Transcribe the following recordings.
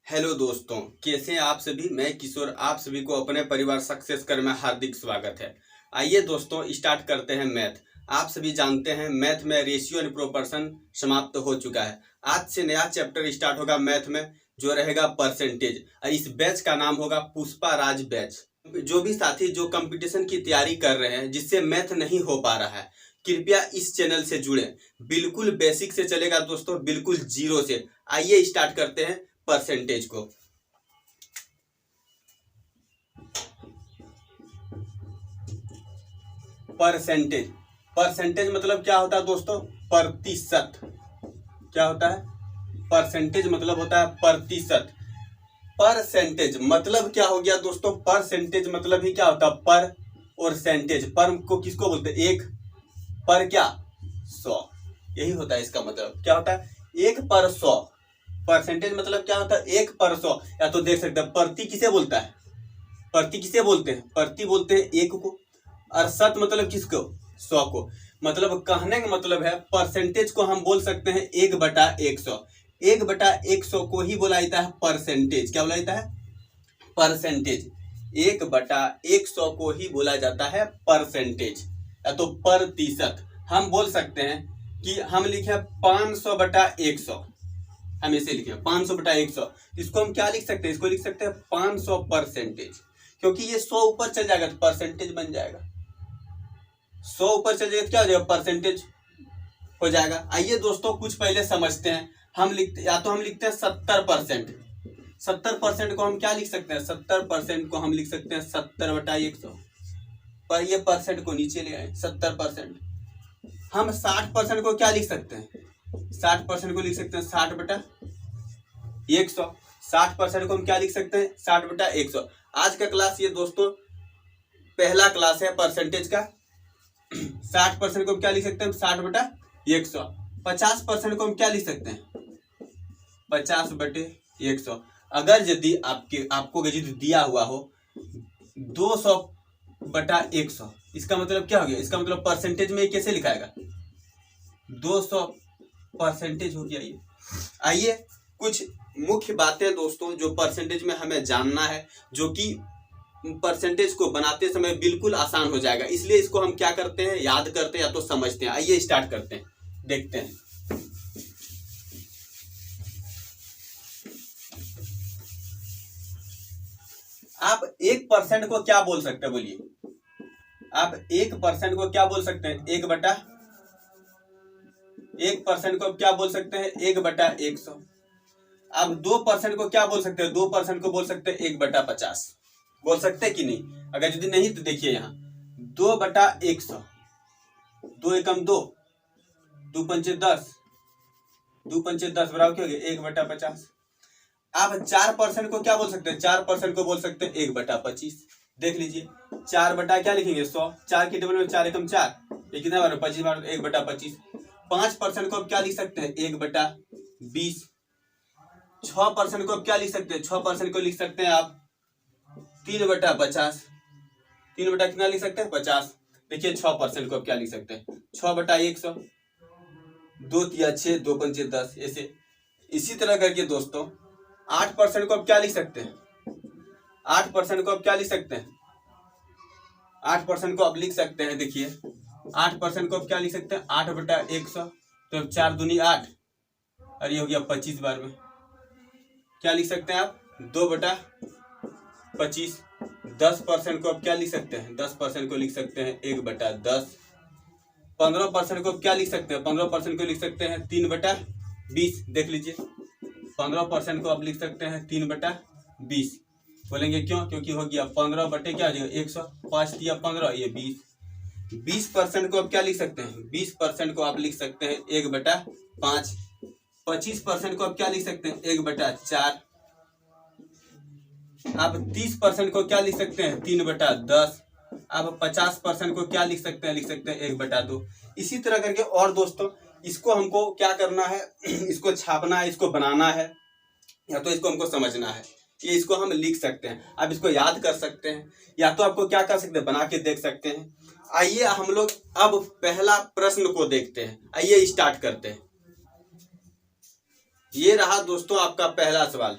Hello दोस्तों, कैसे हैं आप सभी। मैं किशोर आप सभी को अपने परिवार सक्सेस कर में हार्दिक स्वागत है। आइए दोस्तों स्टार्ट करते हैं मैथ। आप सभी जानते हैं मैथ में रेशियो एंड प्रोपोर्शन समाप्त हो चुका है। आज से नया चैप्टर स्टार्ट होगा मैथ में, जो रहेगा परसेंटेज। और इस बैच का नाम होगा पुष्पा राज बैच। जो भी साथी जो कंपटीशन की तैयारी कर रहे हैं, जिससे मैथ नहीं हो पा रहा है, कृपया इस चैनल से जुड़े। बिल्कुल बेसिक से चलेगा दोस्तों, बिल्कुल जीरो से। आइए स्टार्ट करते हैं परसेंटेज को। परसेंटेज परसेंटेज मतलब क्या होता है दोस्तों? प्रतिशत। क्या होता है? परसेंटेज मतलब होता है प्रतिशत। परसेंटेज मतलब क्या हो गया दोस्तों? परसेंटेज मतलब ही क्या होता है? पर और सेंटेज। पर को किसको बोलते हैं? एक। पर क्या? 100। यही होता है इसका मतलब। क्या होता है? 1 पर 100। परसेंटेज मतलब क्या होता है? 1 पर 100। या तो देख सकते हैं प्रति किसे बोलता है? प्रति किसे बोलते हैं? प्रति बोलते हैं 1 को। और शत मतलब किसको? 100 को। मतलब कहने का मतलब है परसेंटेज को हम बोल सकते हैं 1/100। 1/100 को ही बोला जाता है परसेंटेज। क्या बोला जाता है? परसेंटेज। 1/100 को ही बोला जाता है परसेंटेज, या तो प्रतिशत। हम बोल सकते हैं कि हम लिखे 500/100। हम इसे लिखे 500/100। इसको हम क्या लिख सकते हैं? इसको लिख सकते हैं 500 परसेंटेज, क्योंकि ये 100 ऊपर चल जाएगा तो परसेंटेज बन जाएगा। 100 ऊपर चल जाएगा तो क्या हो जाएगा? परसेंटेज हो जाएगा। आइए दोस्तों कुछ पहले समझते हैं। हम लिखते हैं 70%। 70% को हम क्या लिख सकते हैं? 70% को हम लिख सकते हैं 70/100। पर ये परसेंट को नीचे ले आए, 70%। हम 60% को क्या लिख सकते हैं? 60% को लिख सकते हैं 60/100। 60% को हम क्या लिख सकते हैं? 60/100। आज का क्लास ये दोस्तों पहला क्लास है परसेंटेज का। 60% को हम क्या लिख सकते हैं? 60/100। 50% को हम क्या लिख सकते हैं? 50/100। अगर यदि आपको यदि दिया हुआ हो 200/100, इसका मतलब क्या हो गया? इसका मतलब परसेंटेज में कैसे लिखाएगा? 200 परसेंटेज हो गया ये। आइए कुछ मुख्य बातें दोस्तों जो परसेंटेज में हमें जानना है, जो कि परसेंटेज को बनाते समय बिल्कुल आसान हो जाएगा। इसलिए इसको हम क्या करते हैं? याद करते हैं या तो समझते हैं। आइए स्टार्ट करते हैं, देखते हैं। आप 1% को क्या बोल सकते हैं? बोलिए। आप 1% को क्या बोल सकते हैं? 1% को क्या बोल सकते हैं? 1/100। आप 2% को क्या बोल सकते हैं? 2% को बोल सकते हैं 1/50। बोल सकते हैं कि नहीं? अगर यदि नहीं तो देखिए यहाँ 2/100। 2 एकम 2, 2 पंचे 10, 2 पंचे 10 बराबर क्या हो गया? 1/50। आप 4% को क्या बोल सकते हैं? 4% को बोल सकते हैं 1/25। देख लीजिए 4 बटा क्या लिखेंगे? 100। 4 के टेबल में 4 एकम 4, ये कितना बार? 25 बार। 1/25। 5% को आप क्या लिख सकते हैं? 1/20। 6% को आप क्या लिख सकते हैं? 6% को लिख सकते हैं आप 3/50। 3 बटा कितना लिख सकते हैं? 50। देखिए 6% को आप क्या लिख सकते हैं? 6/100। 2 तिया 6, 2 पंचे 10। ऐसे इसी तरह करके दोस्तों 8% को आप क्या लिख सकते हैं? 8% को आप क्या लिख सकते हैं? 8% को आप लिख सकते हैं, देखिए 8% को आप क्या लिख सकते हैं? 8/100। तो 4 दूनी 8, और ये हो गया 25 बार में। क्या लिख सकते हैं आप? 2/25। 10% को आप क्या लिख सकते हैं? 10% को लिख सकते हैं 1/10। 15% को आप क्या लिख सकते हैं? 15% को लिख सकते हैं 3/20। देख लीजिए 15% को आप लिख सकते हैं 3/20। बोलेंगे क्यों? क्योंकि हो गया 15 बटे क्या हो जाएगा? 100। 5 दिया 15, ये 20। 20% को आप क्या लिख सकते हैं? 20% को आप लिख सकते हैं 1/5। 25% को आप क्या लिख सकते हैं? 1/4। आप 30% को क्या लिख सकते हैं? 3/10। अब 50% को क्या लिख सकते हैं? लिख सकते हैं 1/2। इसी तरह करके। और दोस्तों इसको हमको क्या करना है? इसको छापना है, इसको बनाना है, या तो इसको हमको समझना है। ये इसको हम लिख सकते हैं, आप इसको याद कर सकते हैं, या तो आपको क्या कर सकते हैं? बना के देख सकते हैं। आइए हम लोग अब पहला प्रश्न को देखते हैं। आइए स्टार्ट करते हैं। ये रहा दोस्तों आपका पहला सवाल।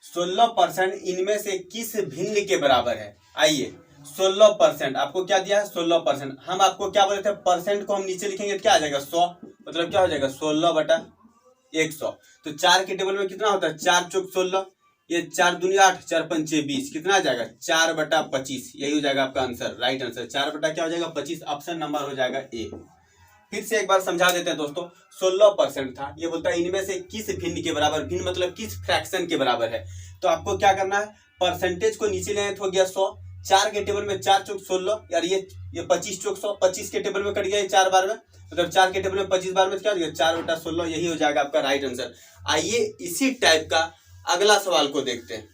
16% इनमें से किस भिन्न के बराबर है। आइए 16% आपको क्या दिया है 16%। हम आपको क्या बोले थे परसेंट को हम नीचे लिखेंगे क्या आ जाएगा 100, मतलब क्या हो जाएगा 16/100। तो 4 के टेबल में कितना होता है 4 चौक 16, ये 4 दूनी 8, 4 पंचे 20, कितना आ जाएगा 4/25। यही हो जाएगा आपका आंसर, राइट आंसर 4 बटा क्या हो जाएगा 25। ऑप्शन नंबर हो जाएगा ए। फिर से एक बार समझा देते हैं दोस्तों। 16% था, ये बोलता है इनमें से किस भिन्न के बराबर, भिन्न मतलब किस फ्रैक्शन के बराबर है। तो आपको क्या करना है परसेंटेज को नीचे ले तो हो गया 100, 4 के टेबल में 4 चौक 16 यार ये 25 चौक 100, 25 के टेबल में कट गया 4 बार में, मतलब 4 के टेबल में 25 बार में क्या हो गया 4/16। यही हो जाएगा आपका राइट आंसर। आइए इसी टाइप का अगला सवाल को देखते हैं।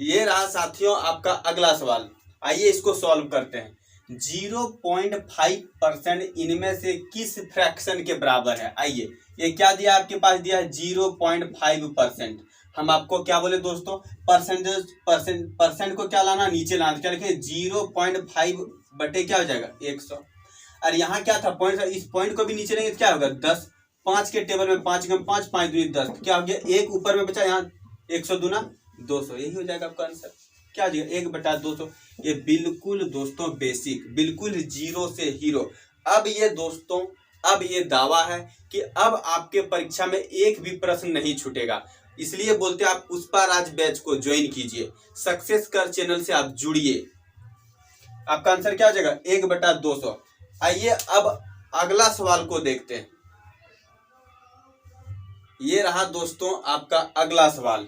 ये रहा साथियों आपका अगला सवाल। आइए इसको सॉल्व करते हैं। 0.5% इनमें से किस फ्रैक्शन के बराबर है। आइए ये क्या दिया आपके पास दिया है 0.5%। हम आपको क्या बोले दोस्तों परसेंट को क्या लाना नीचे लाना, क्या लिखे 0.5 बटे क्या हो जाएगा 100। और यहाँ क्या था पॉइंट, इस पॉइंट को भी नीचे लेंगे तो क्या होगा 10, 5 के टेबल में 5 × 5 5 दूनी 10, क्या हो गया 1 ऊपर में बचा, यहाँ 100 दूना 200। यही हो जाएगा आपका आंसर, क्या हो जाएगा 1/200। ये बिल्कुल दोस्तों बेसिक, बिल्कुल जीरो से हीरो। अब ये दोस्तों अब ये दावा है कि अब आपके परीक्षा में एक भी प्रश्न नहीं छूटेगा, इसलिए बोलते हैं आप पुष्पा राज बैच को ज्वाइन कीजिए, सक्सेस कर चैनल से आप जुड़िए। आपका आंसर क्या हो जाएगा 1/200। आइए अब अगला सवाल को देखते हैं। ये रहा दोस्तों आपका अगला सवाल।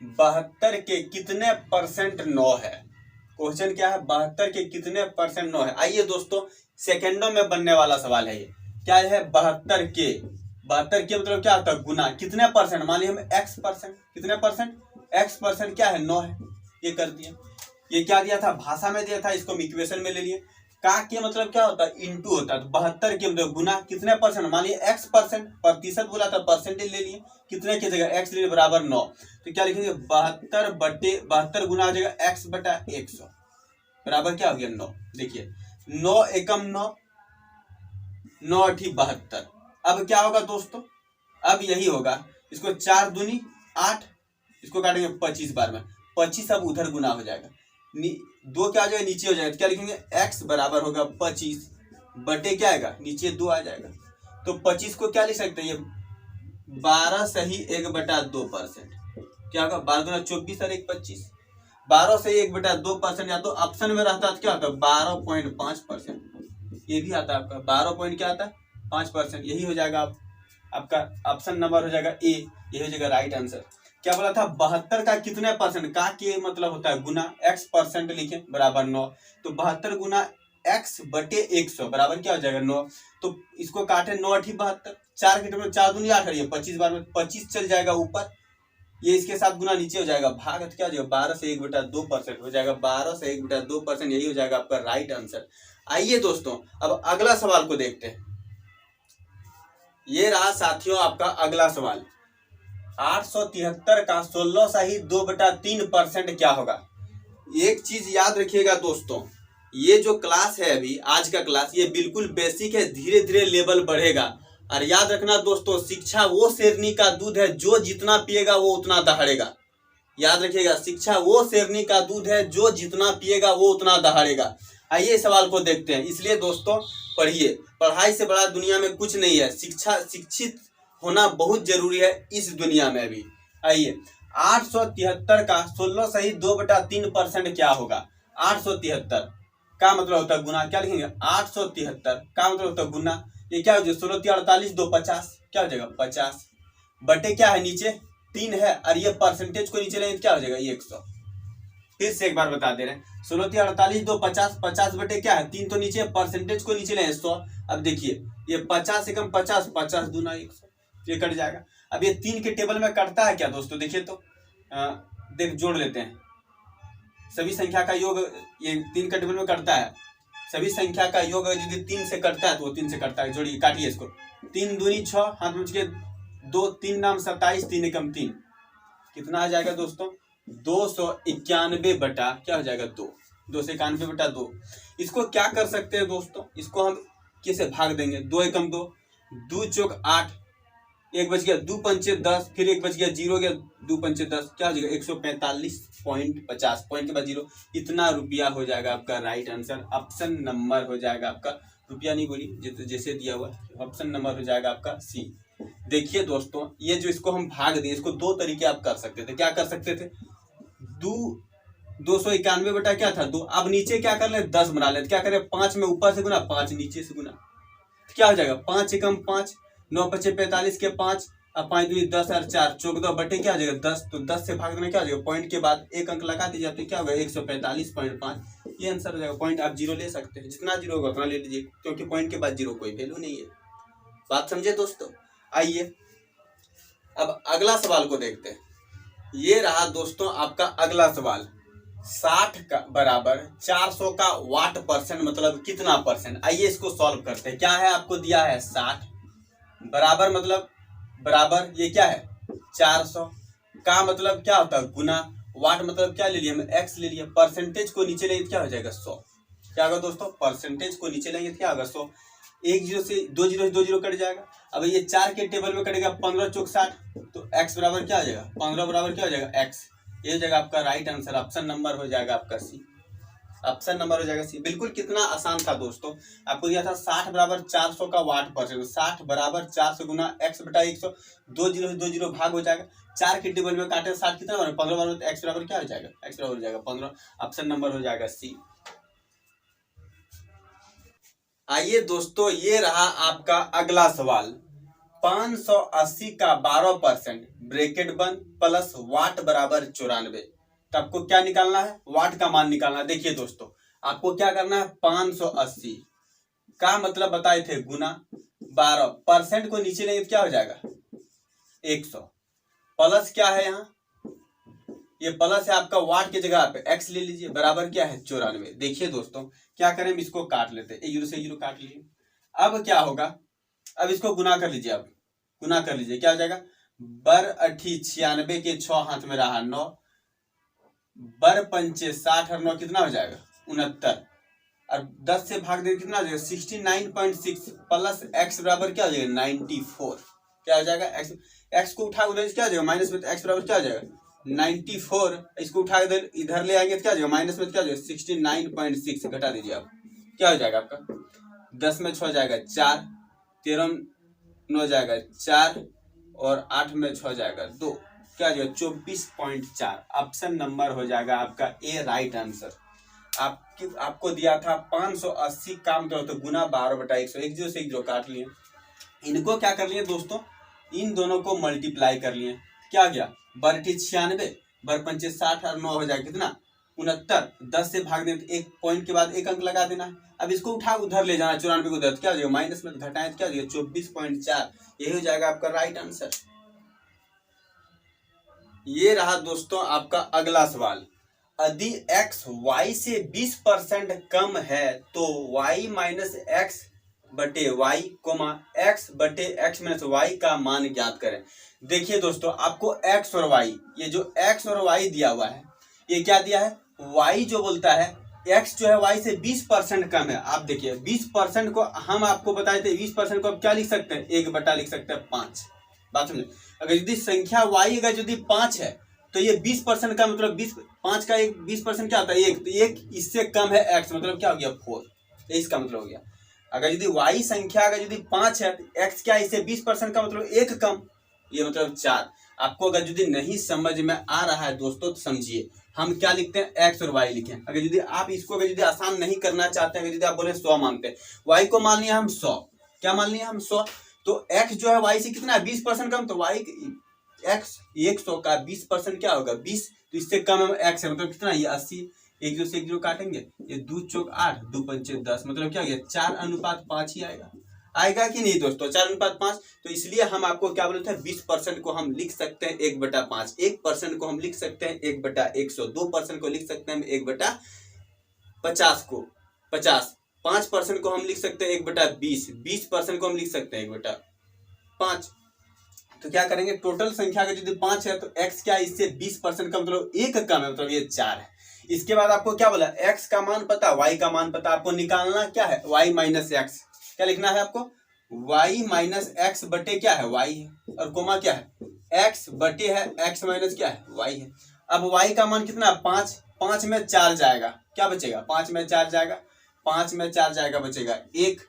72 के कितने परसेंट 9 है। क्वेश्चन क्या है 72 के कितने परसेंट 9 है। आइए दोस्तों सेकेंडों में बनने वाला सवाल है। ये क्या है 72 के मतलब क्या होता है गुना कितने परसेंट, मान लीजिए हम x परसेंट, कितने परसेंट x परसेंट क्या है 9 है, ये कर दिया। ये क्या दिया था भाषा में दिया था, इसको हम इक्वेशन में ले लिए। का के मतलब क्या होता है इंटू होता है, तो 72 के मतलब गुना कितने परसेंट, मान लीजिए x परसेंट, प्रतिशत बोला था परसेंटेज ले लिए, कितने की जगह x ले बराबर 9, तो क्या लिखेंगे 72 गुना हो जाएगा x/100 बराबर क्या हो गया 9। देखिए 9 एकम 9, 9 × 72। अब क्या होगा दोस्तों, अब यही होगा, इसको 4 दूनी 8, इसको काटेंगे 25 बार में, 25 अब उधर गुना हो जाएगा, 2 क्या आ जाएगा नीचे हो जाएगा, क्या लिखेंगे x बराबर होगा 25 बटे क्या आएगा नीचे 2 आ जाएगा। तो 25 को क्या लिख सकते हैं ये 12 सही 1/2%, क्या होगा 12 दूना 24 और 1 25, 12 सही 1/2%, या तो ऑप्शन में रहता है क्या होता है 12.5%, ये भी आता है आपका 12 पॉइंट क्या आता है 5%। यही हो जाएगा आपका ऑप्शन नंबर हो जाएगा ए, यही हो जाएगा राइट आंसर। क्या बोला था 72 का कितने परसेंट, का के मतलब होता है गुना, x परसेंट लिखे बराबर 9, तो 72 गुना x/100 बराबर क्या हो जाएगा 9। तो इसको काटे 9 × 72, 4 के टेबल 4 दूनी 8 है, 25 बार में 25 चल जाएगा ऊपर, ये इसके साथ गुना नीचे हो जाएगा, भाग तो क्या हो जाएगा 12 से 1/2% हो जाएगा, 12 से 1/2%, यही हो जाएगा आपका राइट आंसर। आइए दोस्तों अब अगला सवाल को देखते हैं। ये रहा साथियों आपका अगला सवाल। 873 का 16 सही 2/3% क्या होगा। एक चीज याद रखिएगा दोस्तों, ये जो क्लास है अभी आज का क्लास ये बिल्कुल बेसिक है, धीरे धीरे लेवल बढ़ेगा। और याद रखना दोस्तों शिक्षा वो शेरनी का दूध है जो जितना पिएगा वो उतना दहाड़ेगा। याद रखिएगा शिक्षा वो शेरनी का दूध है जो जितना पिएगा वो उतना दहाड़ेगा। आइए सवाल को देखते हैं। इसलिए दोस्तों पढ़िए, पढ़ाई से बड़ा दुनिया में कुछ नहीं है, शिक्षित होना बहुत जरूरी है इस दुनिया में भी। आइए 873 का 16 सही 2/3% क्या होगा। 873 का मतलब होता है गुना, क्या लिखेंगे 873 का मतलब होता है गुना, ये क्या हो जाएगा 16 × 48 2 50, क्या हो जाएगा 50 बटे क्या है नीचे 3 है, और ये परसेंटेज को नीचे लेंगे क्या हो जाएगा 100। फिर से एक बार बता दे रहे हैं 16 × 48 2 50, 50 बटे क्या है 3 तो नीचे, परसेंटेज को नीचे लेंगे 100। अब देखिए ये 50 एकम 50, 50 दूना 100, ये कट जाएगा। अब ये 3 के टेबल में कटता है क्या दोस्तों, देखिए तो देख जोड़ लेते हैं। सभी संख्या का योग ये 3 के टेबल में कटता है, सभी संख्या का योग यदि 3 से कटता है तो वो 3 से कटता है, जोड़िए काटिए इसको, 3 दूनी 6, हाथ में के 2 3 नाम 27, 3 एकम 3, कितना आ जाएगा दोस्तों 291 बटा क्या हो जाएगा 2, 291/2। इसको क्या कर सकते हैं दोस्तों, इसको हम कैसे भाग देंगे, 2 एकम 2, 2 चौक 8, एक बच गया 2 पंचे 10, फिर एक बच गया 0 गया 2 पंचे 10, क्या हो जाएगा 145.50, पॉइंट के बाद 0, इतना रुपया हो जाएगा आपका राइट आंसर। ऑप्शन नंबर हो जाएगा आपका, रुपया नहीं बोली जैसे दिया हुआ, ऑप्शन नंबर हो जाएगा आपका सी। देखिए दोस्तों, ये जो इसको हम भाग दिए, इसको दो तरीके आप कर सकते थे। क्या कर सकते थे, 291 बटा क्या था 2, अब नीचे क्या कर ले 10 बना ले, क्या करें 5 में ऊपर से गुना 5 नीचे से गुना, तो क्या हो जाएगा 5 एकम 5, 9 पचे 45 के 5, अब 5 2 10 और 4 14 बटे क्या हो जाएगा 10, तो 10 से भाग देना क्या हो जाएगा, पॉइंट के बाद एक अंक लगा दीजिए तो क्या होगा 145.5, ये आंसर हो जाएगा। पॉइंट आप 0 ले सकते हैं, जितना 0 होगा उतना ले लीजिए, क्योंकि पॉइंट के बाद 0 कोई वैल्यू नहीं है। बात समझे दोस्तों। आइए अब अगला सवाल को देखते हैं। ये रहा दोस्तों आपका अगला सवाल, 60 का बराबर 400 का वाट परसेंट मतलब कितना परसेंट। आइए इसको सॉल्व करते हैं। क्या है, आपको दिया है 60 बराबर मतलब बराबर ये क्या है 400 का मतलब क्या होता है गुना, वाट मतलब क्या ले लिया हम x ले लिया, परसेंटेज को नीचे लेंगे क्या हो जाएगा 100, क्या होगा दोस्तों परसेंटेज को नीचे लेंगे क्या होगा 100, 1 0 से 2 0 से 2 0 कट जाएगा। अब ये 4 के टेबल में कटेगा 15 चौक 60, तो x बराबर क्या हो जाएगा 15 बराबर क्या हो जाएगा x, ये हो जाएगा आपका राइट आंसर। ऑप्शन नंबर हो जाएगा आपका सी, ऑप्शन नंबर हो जाएगा सी। बिल्कुल कितना आसान था दोस्तों, आपको दिया था 60 बराबर 400 का वाट परसेंट, 60 बराबर 400 गुना x बटा 100, 2 0 से 2 0 भाग हो जाएगा, 4 के टेबल में काटे 60 कितना बना 15 बराबर, तो x बराबर क्या हो जाएगा x बराबर हो जाएगा 15, ऑप्शन नंबर हो जाएगा सी। आइए दोस्तों, ये रहा आपका अगला सवाल, 580 का 12% ब्रैकेट बंद प्लस वाट बराबर 94, तो आपको क्या निकालना है, वाट का मान निकालना है। देखिए दोस्तों, आपको क्या करना है, 580 का मतलब बताए थे गुना 12% को नीचे लेंगे तो क्या हो जाएगा 100, प्लस क्या है यहाँ ये प्लस है आपका, वाट की जगह पे x ले लीजिए, बराबर क्या है 94। देखिए दोस्तों क्या करें, इसको काट लेते हैं, 0 से 0 काट लीजिए। अब क्या होगा, अब इसको गुना कर लीजिए, अब गुना कर लीजिए क्या हो जाएगा, बर अठी 96 के 6 हाथ में रहा 9, बर पंचे 60 और 9 कितना हो जाएगा 69, और 10 से भाग दे कितना हो जाएगा 69.6 प्लस x बराबर क्या हो जाएगा 94, क्या हो जाएगा x को उठा उधर क्या हो जाएगा माइनस में, तो x बराबर क्या हो जाएगा 94, इसको उठा इधर ले आएंगे तो क्या हो जाएगा माइनस में, क्या हो जाएगा 69.6, घटा दीजिए आप, क्या हो जाएगा आपका 10 में 6 जाएगा 4, 13 9 जाएगा 4 और 8 में 6 जाएगा 2, क्या हो जाएगा 24.4, ऑप्शन नंबर हो जाएगा आपका ए राइट आंसर। आपको दिया था 580 काम तो गुना 12/100, 1 0 से 1 0 काट लिए, इनको क्या कर लिए दोस्तों, इन दोनों को मल्टीप्लाई कर लिए, क्या गया बरठी 96 बर पंचे 60 और 9 हो जाएगा कितना 69, 10 से भाग दें तो एक पॉइंट के बाद एक अंक लगा देना है। अब इसको उठा उधर ले जाना 94 को उधर, क्या हो जाएगा माइनस में घटाएं तो क्या हो जाएगा 24.4, यही हो जाएगा आपका राइट आंसर। ये रहा दोस्तों आपका अगला सवाल, यदि x y से 20% कम है तो y माइनस एक्स बटे y कोमा x बटे x माइनस y का मान ज्ञात करें। देखिए दोस्तों, आपको x और y, ये जो x और y दिया हुआ है, ये क्या दिया है y जो बोलता है x जो है y से 20% कम है। आप देखिए 20% को हम आपको बताए थे, 20% को आप क्या लिख सकते हैं 1 बटा लिख सकते हैं 5। बात समझे, अगर यदि संख्या y अगर यदि 5 है तो ये 20% का मतलब 5 का 20% क्या होता है 1, तो 1 इससे कम है x मतलब क्या हो गया 4, ये इसका मतलब हो गया। अगर यदि y संख्या अगर यदि 5 है तो x क्या इससे 20% का मतलब 1 कम, ये मतलब 4। आपको अगर यदि नहीं समझ में आ रहा है दोस्तों तो समझिए, हम क्या लिखते हैं x और y लिखें। अगर यदि आप इसको अगर यदि आसान नहीं करना चाहते हैं, यदि आप बोले 100 मानते हैं, y को मान लिया हम 100, क्या मान लिया हम 100, तो x जो है y से कितना है 20% कम, तो y x 100 का 20% क्या होगा 20, तो इससे कम x है मतलब कितना ये 80, 1 0 से 1 0 काटेंगे, ये 2 चौक 8 2 पंचे 10 मतलब क्या हो गया 4:5 ही आएगा कि नहीं दोस्तों 4:5। तो इसलिए हम आपको क्या बोले थे 20% को हम लिख सकते हैं 1/5, 1% को हम लिख सकते हैं 1/100, 2% को लिख सकते हैं 1/50 को 50, 5% को हम लिख सकते हैं 1/20, 20% को हम लिख सकते हैं 1/5। तो क्या करेंगे, टोटल संख्या का यदि 5 है तो x क्या है इससे 20% का मतलब 1 कम है, मतलब ये 4 है। इसके बाद आपको क्या बोला x का मान पता, y का मान पता, आपको निकालना क्या है y माइनस एक्स, क्या लिखना है आपको y माइनस एक्स बटे क्या है y है, और कोमा क्या है x बटे है x माइनस क्या है y है। अब y का मान कितना है 5, 5 में 4 जाएगा, क्या बचेगा 5 में 4 जाएगा, 5 में 4 जाएगा बचेगा 1,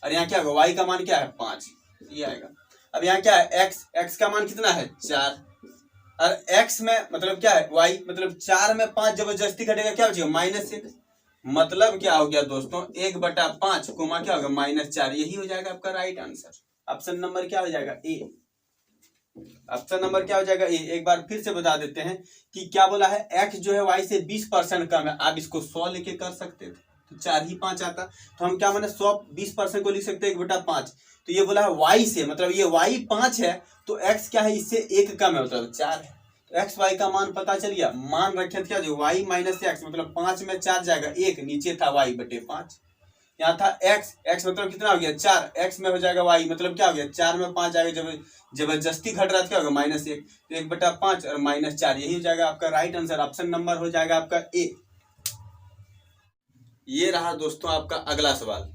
और यहाँ क्या होगा y का मान क्या है 5, ये आएगा। अब यहाँ क्या है x का मान कितना है 4, और x में मतलब क्या है y, मतलब 4 में 5 जबरदस्ती घटेगा क्या बचेगा -1, मतलब क्या हो गया दोस्तों 1/5 कोमा क्या होगा -4, यही हो जाएगा आपका राइट आंसर। ऑप्शन नंबर क्या हो जाएगा ए, ऑप्शन नंबर क्या हो जाएगा ए। एक बार फिर से बता देते हैं कि क्या बोला है x जो है y से 20% कम है, आप इसको 100 लेके कर सकते थे तो 4 ही 5 आता, तो हम क्या माने 100 20% को लिख सकते हैं 1/5। तो ये बोला है y से, मतलब ये y 5 है तो x क्या है इससे 1 कम है मतलब 4 है, तो एक्स वाई का मान पता चल गया। मान रखे क्या जो y माइनस एक्स मतलब 5 में 4 जाएगा 1, नीचे था y बटे 5, यहाँ था x मतलब कितना हो गया 4, x में हो जाएगा y मतलब क्या हो गया 4 में 5 जाएगा, जब जबरदस्ती घट रहा था क्या होगा -1, तो 1/5 और -4 यही हो जाएगा आपका राइट आंसर। ऑप्शन नंबर हो जाएगा आपका ए। ये रहा दोस्तों आपका अगला सवाल।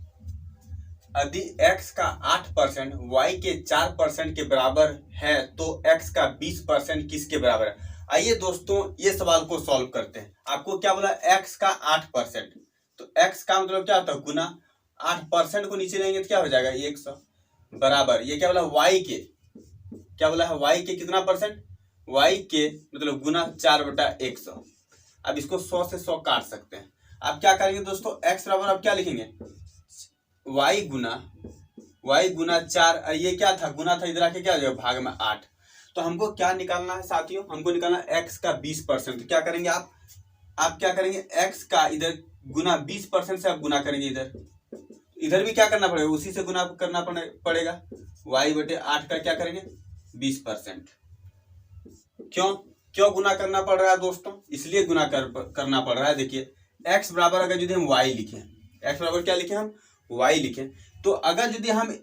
यदि x का 8% y के 4% के बराबर है तो x का 20% किसके बराबर है। आइए दोस्तों ये सवाल को सॉल्व करते हैं। आपको क्या बोला x का 8%, तो x का मतलब क्या होता है गुना, 8% को नीचे लेंगे तो क्या हो जाएगा 100 बराबर, ये क्या बोला y के, क्या बोला है y के कितना परसेंट, y के मतलब गुना 4/100। अब इसको 100 से 100 काट सकते हैं। आप क्या करेंगे दोस्तों x बराबर आप क्या लिखेंगे y गुना 4, ये क्या था गुना था, इधर आके क्या हो जाएगा भाग में 8। तो हमको क्या निकालना है साथियों, हमको निकालना x का 20%। तो क्या करेंगे आप क्या करेंगे x का इधर गुना 20% से आप गुना करेंगे, इधर भी क्या करना पड़ेगा उसी से गुना करना पड़ेगा, y बटे 8 का क्या करेंगे 20%। क्यों गुना करना पड़ रहा है दोस्तों, इसलिए गुना करना पड़ रहा है। देखिए x बराबर अगर यदि हम y लिखें, x बराबर क्या लिखें हम y लिखें, तो अगर यदि हम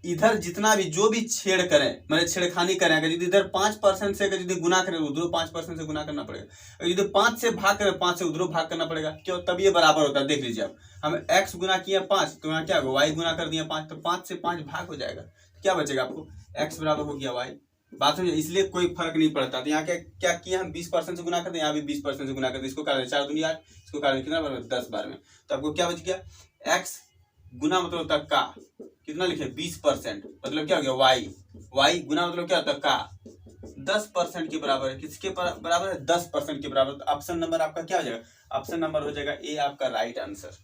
इधर जितना भी जो भी छेड़ करें मतलब छेड़खानी करें, अगर यदि इधर 5% से अगर यदि गुना करें उधर 5% से गुना करना पड़ेगा, अगर यदि 5 से भाग करें 5 से उधर भाग करना पड़ेगा, क्यों तब ये बराबर होता है। देख लीजिए आप हम x गुना किए 5 तो यहाँ क्या होगा y गुना कर दिए 5, तो 5 से 5 भाग हो जाएगा, क्या बचेगा आपको x बराबर हो गया y। बात समझिए, इसलिए कोई फर्क नहीं पड़ता। तो यहाँ क्या किया हम 20% से गुना करते हैं, यहाँ भी 20% से गुना करते हैं, इसको काट 4 दूनी 8, इसको काट कितना 10 बार में, तो आपको क्या बच गया x गुना मतलब होता है का, कितना लिखे 20% मतलब क्या हो गया y गुना मतलब क्या होता है का 10% के बराबर है, किसके बराबर है 10% के बराबर। तो ऑप्शन नंबर आपका क्या हो जाएगा, ऑप्शन नंबर हो जाएगा ए आपका राइट आंसर।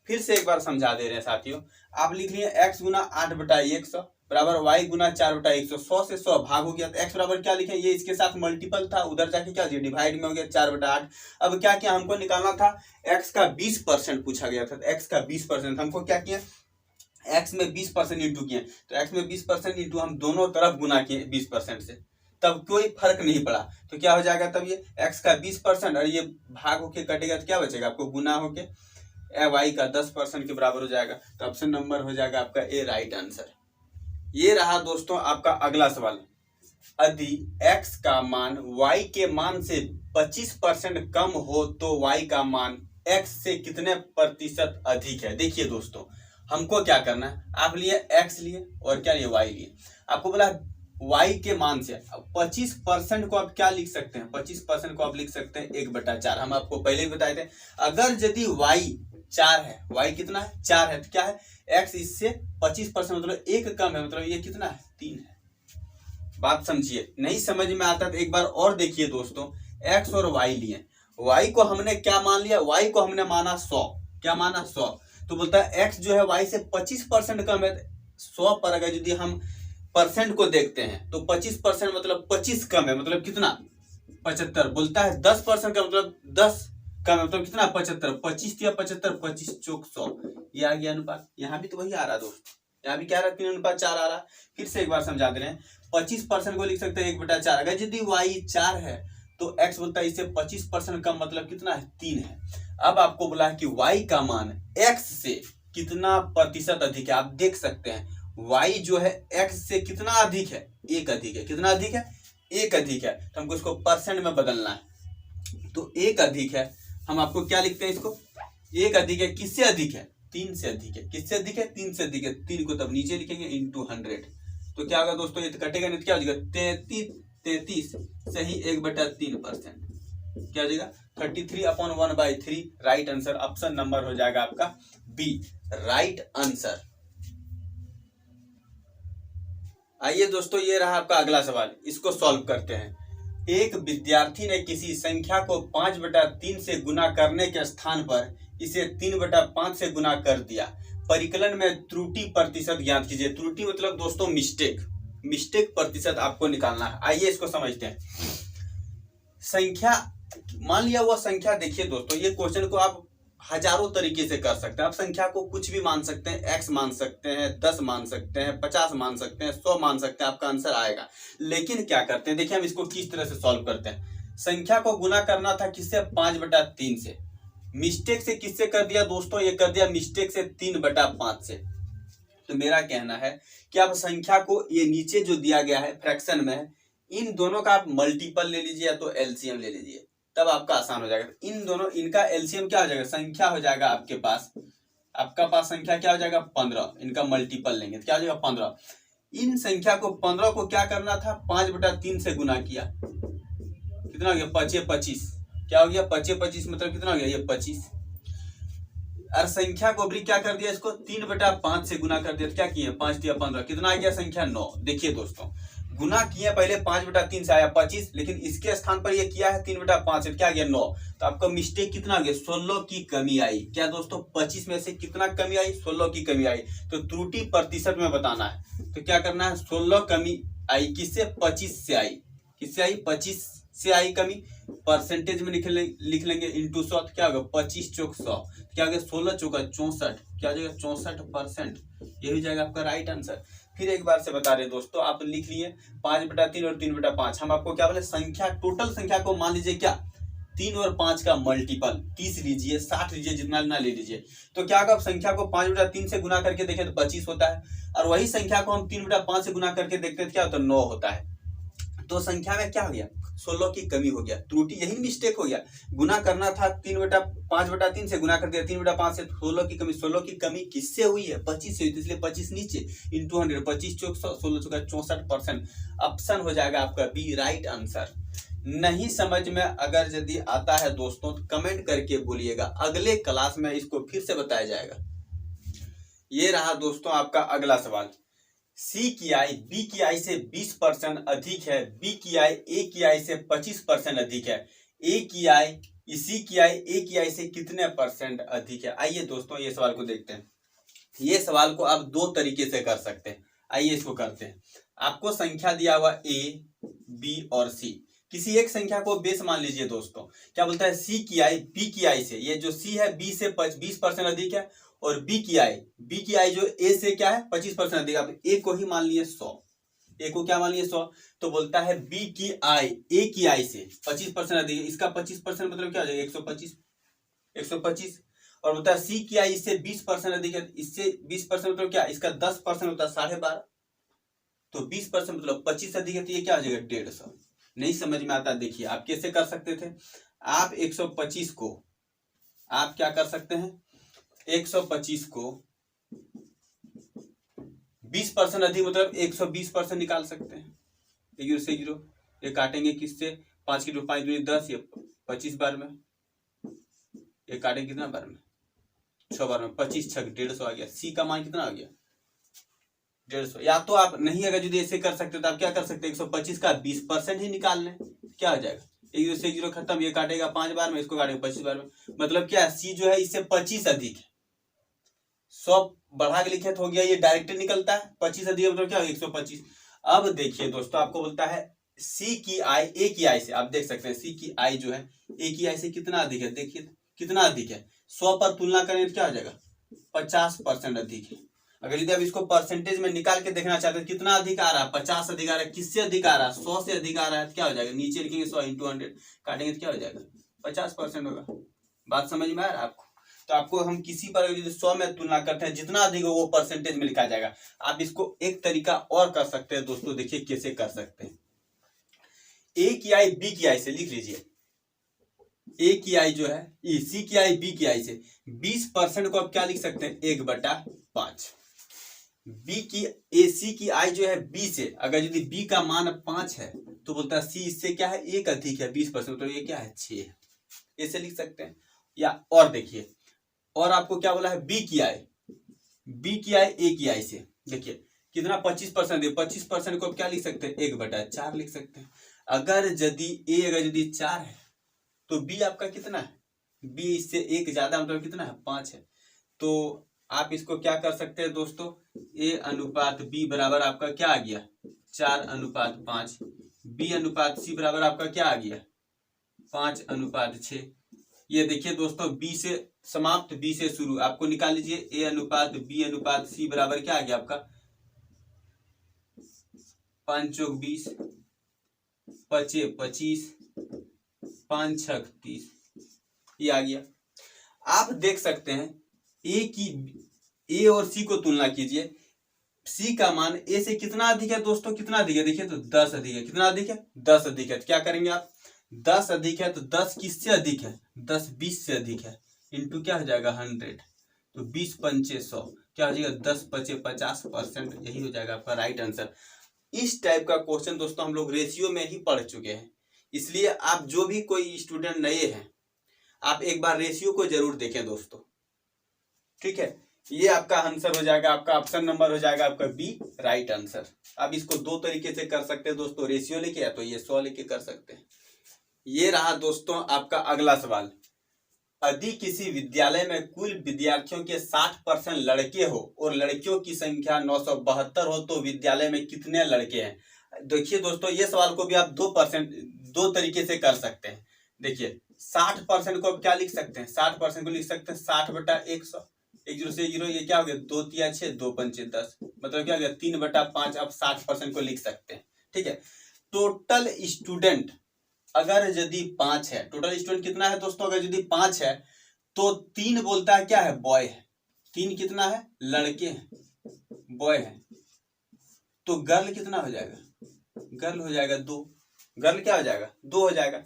फिर से एक बार समझा दे रहे हैं साथियों, आप लिख लिए x गुना 8/100 बराबर y गुना 4/100, 100 से 100 भाग हो गया, तो x बराबर क्या लिखे, ये इसके साथ मल्टीपल था, उधर जाके क्या हो डिवाइड में हो गया 4/8। अब क्या किया हमको निकालना था x का 20% पूछा गया था, तो x का 20% हमको क्या किया x में 20% इंटू किए, तो x में 20% इंटू हम दोनों तरफ गुना किए 20% से, तब कोई फर्क नहीं पड़ा, तो क्या हो जाएगा तब ये x का 20% और ये भाग होके कटेगा तो क्या बचेगा आपको गुना होके y का 10% के बराबर हो जाएगा। तो ऑप्शन नंबर हो जाएगा आपका ए राइट आंसर। ये रहा दोस्तों आपका अगला सवाल। यदि x का मान y के मान से 25% कम हो तो y का मान x से कितने प्रतिशत अधिक है। देखिए दोस्तों हमको क्या करना है, आप लिए x लिए और क्या लिए y लिए, आपको बोला y के मान से 25% को आप क्या लिख सकते हैं, 25% को आप लिख सकते हैं 1/4। हम आपको पहले ही बताए थे अगर यदि y 4 है, y कितना है 4 है, तो क्या है x इससे 25% मतलब 1 कम है, मतलब ये कितना है 3 है। बात समझिए, नहीं समझ में आता तो एक बार और देखिए दोस्तों, x और y लिए, y को हमने क्या मान लिया, y को हमने माना 100, क्या माना 100, तो बोलता है x जो है y से 25% कम है। 100 पर अगर यदि हम परसेंट को देखते हैं तो 25% मतलब 25 कम है, मतलब कितना 75। बोलता है 10% का मतलब 10 कम है, मतलब कितना 75, 25 या 75, 25 चौक 100, ये आ गया अनुपात। यहाँ भी तो वही आ रहा दोस्त, यहाँ भी क्या रहा 3:4 आ रहा। फिर से एक बार समझा दे रहे हैं, 25% को लिख सकते हैं 1/4। अगर यदि y 4 है तो x बोलता है इससे 25% कम मतलब कितना है 3 है। अब आपको बोला है कि y का मान x से कितना प्रतिशत अधिक है। आप देख सकते हैं y जो है x से कितना अधिक है, 1 अधिक है, कितना अधिक है 1 अधिक है, तो हमको इसको परसेंट में बदलना है। तो 1 अधिक है, हम आपको क्या लिखते हैं इसको 1 अधिक है, किससे अधिक है 3 से अधिक है। किससे अधिक है? 3 से अधिक है। 3 को तब नीचे लिखेंगे इंटू 100। तो क्या होगा दोस्तों? ये कटेगा नहीं तो क्या हो जाएगा? 33 सही 1/3%। क्या हो जाएगा? 33/1/3। राइट आंसर ऑप्शन नंबर हो जाएगा आपका बी, राइट आंसर। आइए दोस्तों, ये रहा आपका अगला सवाल, इसको सॉल्व करते हैं। एक विद्यार्थी ने किसी संख्या को 5/3 से गुना करने के स्थान पर इसे 3/5 से गुना कर दिया। परिकलन में त्रुटि प्रतिशत ज्ञात कीजिए। त्रुटि मतलब दोस्तों मिस्टेक प्रतिशत आपको निकालना है। आइए इसको समझते हैं। संख्या, मान लिया हुआ संख्या, देखिए दोस्तों ये क्वेश्चन को आप हजारों तरीके से कर सकते हैं। आप संख्या को कुछ भी मान सकते हैं, x मान सकते हैं, 10 मान सकते हैं, 50 मान सकते हैं, 100 मान सकते हैं, आपका आंसर आएगा। लेकिन क्या करते हैं, देखिए हम इसको किस तरह से सॉल्व करते हैं। संख्या को गुना करना था किससे? 5/3 से। मिस्टेक से किससे कर दिया दोस्तों? ये कर दिया मिस्टेक से 3/5 से। तो मेरा कहना है कि आप संख्या को, ये नीचे जो दिया गया है फ्रैक्शन में, इन दोनों का आप मल्टीपल ले लीजिए या तो एलसीएम ले लीजिए, तब आपका आसान हो जाएगा। इन दोनों, इनका एलसीएम क्या हो जाएगा? संख्या हो जाएगा आपके पास, आपका पास संख्या क्या हो जाएगा? 15। इनका मल्टीपल लेंगे तो क्या हो जाएगा? 15। इन संख्या को 15 को क्या करना था? 5/3 से गुना किया। कितना हो गया? 5×5 क्या हो गया? 5×25 मतलब कितना हो गया? ये 25। और संख्या को भी क्या कर दिया? इसको 3/5 से गुना कर दिया। तो क्या किए? 5 × 15 कितना आ गया? संख्या 9। देखिए दोस्तों, गुना किया पहले 5/3 से आया 25, लेकिन इसके स्थान पर ये किया है 3/5 से, क्या गया? 9। तो आपका मिस्टेक कितना आ गया? 16 की कमी आई। क्या दोस्तों? 25 में से कितना कमी आई? 16 की कमी आई। तो त्रुटि प्रतिशत में बताना है, तो क्या करना है? 16 कमी आई किससे? 25 से आई। किससे आई? 25 से आई कमी। परसेंटेज में लिख लेंगे इंटू 100। क्या होगा? 25 चौक 100, क्या हो गया? 16 चौका 64, क्या हो जाएगा? 64%। ये हो जाएगा आपका राइट आंसर। फिर एक बार से बता रहे दोस्तों, आप लिख लिए 5/3 और 3/5। हम आपको क्या बोले? संख्या, टोटल संख्या को मान लीजिए क्या? 3 और 5 का मल्टीपल 30 लीजिए, 60 लीजिए, जितना लेना ले लीजिए। तो क्या होगा? संख्या को 5/3 से गुना करके देखें तो 25 होता है, और वही संख्या को हम 3/5 से गुना करके देखते हैं तो क्या होता है? 9 होता है। तो संख्या में क्या हो गया? 16 की कमी हो गया। त्रुटि, यही मिस्टेक हो गया। गुना करना था 5/3 से, गुना कर दिया 3/5 से। 16 की कमी, 16 की कमी किससे हुई है? 25 से हुई, इसलिए 25 नीचे इंटू 100। 25 चौक 100, 16 चौका 64%। ऑप्शन हो जाएगा आपका बी, राइट आंसर। नहीं समझ में अगर यदि आता है दोस्तों तो कमेंट करके बोलिएगा, अगले क्लास में इसको फिर से बताया जाएगा। ये रहा दोस्तों आपका अगला सवाल। सी की आई बी की आई से 20% अधिक है, बी की आई ए की आई से 25% अधिक है, ए की आई सी की आई ए की आई से कितने % अधिक है? आइए दोस्तों ये सवाल को देखते हैं। ये सवाल को आप 2 तरीके से कर सकते हैं। आइए इसको करते हैं। आपको संख्या दिया हुआ ए, बी और सी। किसी एक संख्या को बेस मान लीजिए दोस्तों। क्या बोलता है? सी की आई बी की आई से, ये जो सी है बी से 20% अधिक है, और बी की आई जो ए से क्या है? 25% अधिक। आप ए को ही मान लिए 100, ए को क्या मान लिए? 100। तो बोलता है बी की आई ए की आई से 25% अधिक है। इसका 25% मतलब क्या हो जाएगा? 125। और बोलता है सी की आई इससे 20% अधिक है, इससे 20% मतलब क्या? इसका 10% होता है 12.5। तो 20% मतलब 25 अधिक है, तो ये क्या हो जाएगा? 150। नहीं समझ में आता? देखिए आप कैसे कर सकते थे। आप 125 को आप क्या कर सकते हैं? 125 को 20% अधिक मतलब 120% निकाल सकते हैं। 0 से 0 ये काटेंगे किससे? 5 की 5 दूनी 10, ये 25 बार में, ये काटेंगे कितना बार में? 6 बार में। 25 छक 150 आ गया। सी का मान कितना आ गया? 150। या तो आप नहीं, अगर यदि ऐसे कर सकते तो आप क्या कर सकते हैं? 125 का 20% ही निकाल लें, क्या हो जाएगा? 0 से 0 खत्म, ये काटेगा 5 बार में, इसको काटेगा 25 बार में। मतलब क्या? सी जो है इससे 25 अधिक है। 100 बढ़ा के लिखे तो हो गया, ये डायरेक्ट निकलता है। 25 अधिक मतलब क्या? 125। अब देखिए दोस्तों, आपको बोलता है सी की आई ए की आई से, आप देख सकते हैं सी की आई जो है ए की आई से कितना अधिक है? देखिए कितना अधिक है। 100 पर तुलना करें तो क्या हो जाएगा? 50% अधिक है। अगर यदि आप इसको परसेंटेज में निकाल के देखना चाहते हैं कितना अधिक आ रहा है? 50 अधिक आ रहा है। किससे अधिक आ रहा है? 100 से अधिक आ रहा है। क्या हो जाएगा? नीचे लिखेंगे 100 इंटू 100, काटेंगे तो क्या हो जाएगा? 50% होगा। बात समझ में आ रहा है आपको? तो आपको हम किसी पर 100 में तुलना करते हैं, जितना अधिक हो वो परसेंटेज में लिखा जाएगा। आप इसको एक तरीका और कर सकते हैं दोस्तों, देखिए कैसे कर सकते हैं। ए की आई बी की आई से लिख लीजिए। ए की आई जो है सी की आई बी की आई से 20% को आप क्या लिख सकते हैं 1/5। बी की ए सी की आई जो है बी से, अगर यदि बी का मान 5 है तो बोलता है सी इससे क्या है 1 अधिक है 20%, तो ये क्या है 6 है, ऐसे लिख सकते हैं। या और देखिए, और आपको क्या बोला है बी की आई ए की आई से, देखिए कितना 25% है, 25% को आप क्या लिख सकते हैं 1/4 लिख सकते हैं। अगर यदि 4 है तो बी आपका कितना है, बी इससे 1 ज्यादा मतलब कितना है 5 है। तो आप इसको क्या कर सकते हैं दोस्तों, ए अनुपात बी बराबर आपका क्या आ गया 4:5, बी अनुपात सी बराबर आपका क्या आ गया 5:6। ये देखिए दोस्तों बी से समाप्त बी से शुरू, आपको निकाल लीजिए ए अनुपात बी अनुपात सी बराबर क्या आ गया आपका 5 चौक 20, 5 25, 5 6 30, ये आ गया। आप देख सकते हैं ए और सी को तुलना कीजिए, सी का मान ए से कितना अधिक है दोस्तों, कितना अधिक है देखिए तो 10 अधिक है, कितना अधिक है 10 अधिक है। तो क्या करेंगे आप 10 अधिक है तो 10 किससे अधिक है 10 20 से अधिक है, इंटू क्या हो जाएगा 100, तो 20 पंचे 100 क्या हो जाएगा 10 पचे 50%, यही हो जाएगा आपका राइट आंसर। इस टाइप का क्वेश्चन दोस्तों हम लोग रेशियो में ही पढ़ चुके हैं, इसलिए आप जो भी कोई स्टूडेंट नए हैं आप एक बार रेशियो को जरूर देखें दोस्तों, ठीक है। ये आपका आंसर हो जाएगा, आपका ऑप्शन नंबर हो जाएगा आपका बी राइट आंसर। आप इसको दो तरीके से कर सकते हैं दोस्तों, रेशियो लेके या तो ये 100 लेके कर सकते हैं। ये रहा दोस्तों आपका अगला सवाल, यदि किसी विद्यालय में कुल विद्यार्थियों के 60% लड़के हो और लड़कियों की संख्या 972 हो तो विद्यालय में कितने लड़के हैं। देखिए दोस्तों ये सवाल को भी आप 2 तरीके से कर सकते हैं। देखिए 60% को आप क्या लिख सकते हैं, 60% को लिख सकते हैं 60/100, 1 0 से 0, ये क्या हो गया 2 3 6 2 5 10, मतलब क्या हो गया 3/5। आप 60% को लिख सकते हैं, ठीक है। टोटल स्टूडेंट अगर यदि 5 है, टोटल स्टूडेंट कितना है दोस्तों, अगर यदि 5 है तो 3 बोलता है क्या है बॉय है, 3 कितना है लड़के हैं बॉय है, तो गर्ल कितना हो जाएगा, गर्ल हो जाएगा 2, गर्ल क्या हो जाएगा 2 हो जाएगा।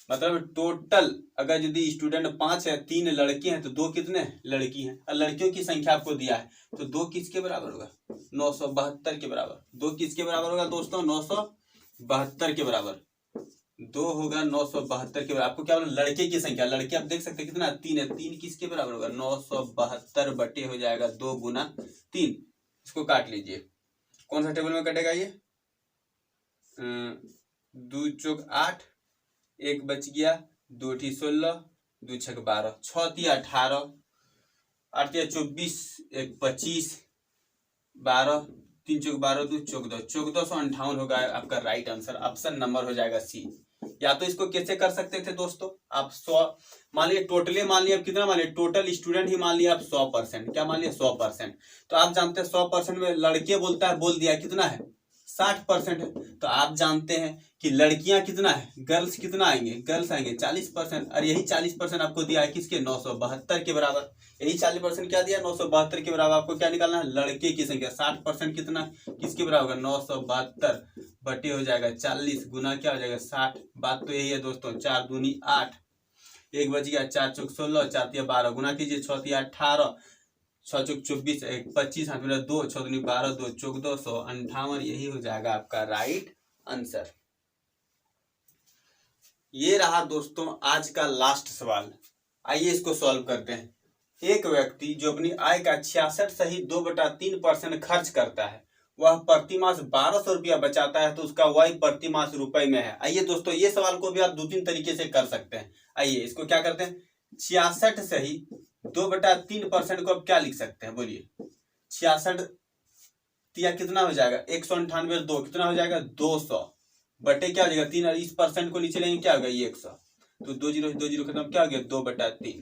मतलब टोटल अगर यदि स्टूडेंट 5 है 3 लड़के हैं तो 2 कितने लड़की हैं, और लड़कियों की संख्या आपको दिया है तो 2 किसके बराबर होगा 972 के बराबर। 2 किसके बराबर होगा दोस्तों 972 के बराबर, 2 होगा 972 के बराबर। आपको क्या बोला लड़के की संख्या, लड़के आप देख सकते हैं कितना 3 है, 3 किसके बराबर होगा 972 बटे हो जाएगा 2 गुना 3। इसको काट लीजिए, कौन सा टेबल में कटेगा ये 2 चौक 8, 1 बच गया 2 ठी 16, 2 छक 12, 6 तिया 18, 8 तिया 24, 1 25, 12, 3 चौक 12, 2 14, 1458 होगा आपका राइट आंसर। ऑप्शन नंबर हो जाएगा सी। या तो इसको कैसे कर सकते थे दोस्तों, आप 100 मान लिया टोटली, मान लिया कितना मान लिया टोटल स्टूडेंट ही मान लिया आप 100%, क्या मान लिया 100%। तो आप जानते हैं 100% में लड़के बोलता है बोल दिया कितना है 60% है, तो आप जानते हैं कि लड़कियां कितना है गर्ल्स कितना आएंगे, गर्ल्स आएंगे 40%, और यही 40% आपको दिया है किसके 972 के बराबर। यही 40% क्या दिया 972 के बराबर। आपको क्या निकालना है लड़के की संख्या, 60% कितना किसके बराबर 972 बटे हो जाएगा 40 गुना क्या हो जाएगा 60। बात तो यही है दोस्तों, 4 दूनी 8, 1 बच गया 4 चौक 16, 4 तिया 12, गुना कीजिए 6 तिया 18, 6 चौक 24, 1 25, 7 मेरा 2, 6 दूनी 12, 2 चौक 258, यही हो जाएगा आपका राइट आंसर। ये रहा दोस्तों आज का लास्ट सवाल। आइए इसको सॉल्व करते हैं। एक व्यक्ति जो अपनी आय का 66 सही 2/3% खर्च करता है, वह प्रति मास 1200 रुपया बचाता है, तो उसका व्यय प्रति मास रुपए में है। आइए दोस्तों ये सवाल को भी आप 2-3 तरीके से कर सकते हैं। आइए इसको क्या करते हैं 66 सही 2/3% को आप क्या लिख सकते हैं बोलिए, 66 तिया कितना हो जाएगा 198, 2 कितना हो जाएगा 200 बटे क्या हो जाएगा 3, और इस परसेंट को नीचे लेंगे क्या होगा 100, तो 2 0 खत्म क्या हो गया 2/3।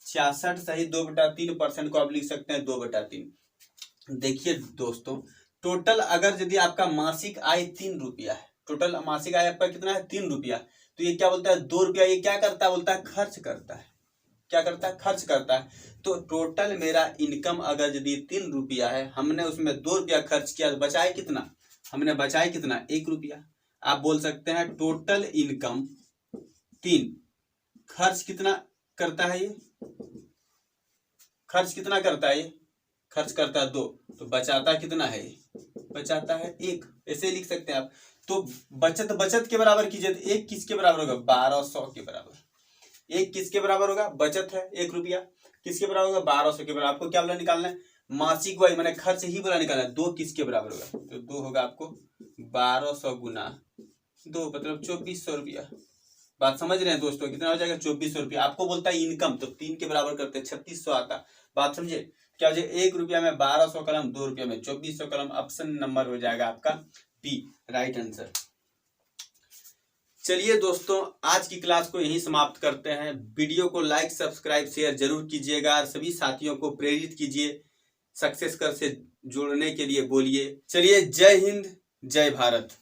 66 सही 2/3% को आप लिख सकते हैं 2/3। देखिए दोस्तों टोटल अगर यदि आपका मासिक आय 3 रुपया है, टोटल मासिक आय आपका कितना है 3 रुपया, तो ये क्या बोलता है 2 रुपया ये क्या करता है बोलता है खर्च करता है, क्या करता है खर्च करता है। तो टोटल मेरा इनकम अगर यदि 3 रुपया है, हमने उसमें 2 रुपया खर्च किया तो बचाए कितना, हमने बचाए कितना 1 रुपया। आप बोल सकते हैं टोटल इनकम 3, खर्च कितना करता है ये, खर्च कितना करता है ये, खर्च करता है 2, तो बचाता कितना है ये, बचाता है 1। ऐसे लिख सकते हैं आप। तो बचत के बराबर कीजिए तो 1 किसके बराबर होगा, 1200 के बराबर। 1 किसके बराबर होगा, बचत है 1 रुपया, किसके बराबर होगा, 1200 के बराबर। आपको क्या बोला निकालना है, मासिक वाई मैंने खर्च ही बोला निकालना है। 2 किसके बराबर होगा, तो 2 होगा आपको 1200 गुना 2 मतलब 2400 रुपया। बात समझ रहे हैं दोस्तों, कितना हो जाएगा, 2400 रुपया। आपको बोलता है इनकम, तो 3 के बराबर करते हैं 3600 आता। बात समझे, क्या हो जाए, 1 रुपया में 1200 कलम, 2 रुपया में 2400 कलम। ऑप्शन नंबर हो जाएगा आपका बी, राइट आंसर। चलिए दोस्तों, आज की क्लास को यहीं समाप्त करते हैं। वीडियो को लाइक सब्सक्राइब शेयर जरूर कीजिएगा और सभी साथियों को प्रेरित कीजिए सक्सेस कर से जुड़ने के लिए बोलिए। चलिए, जय हिंद, जय भारत।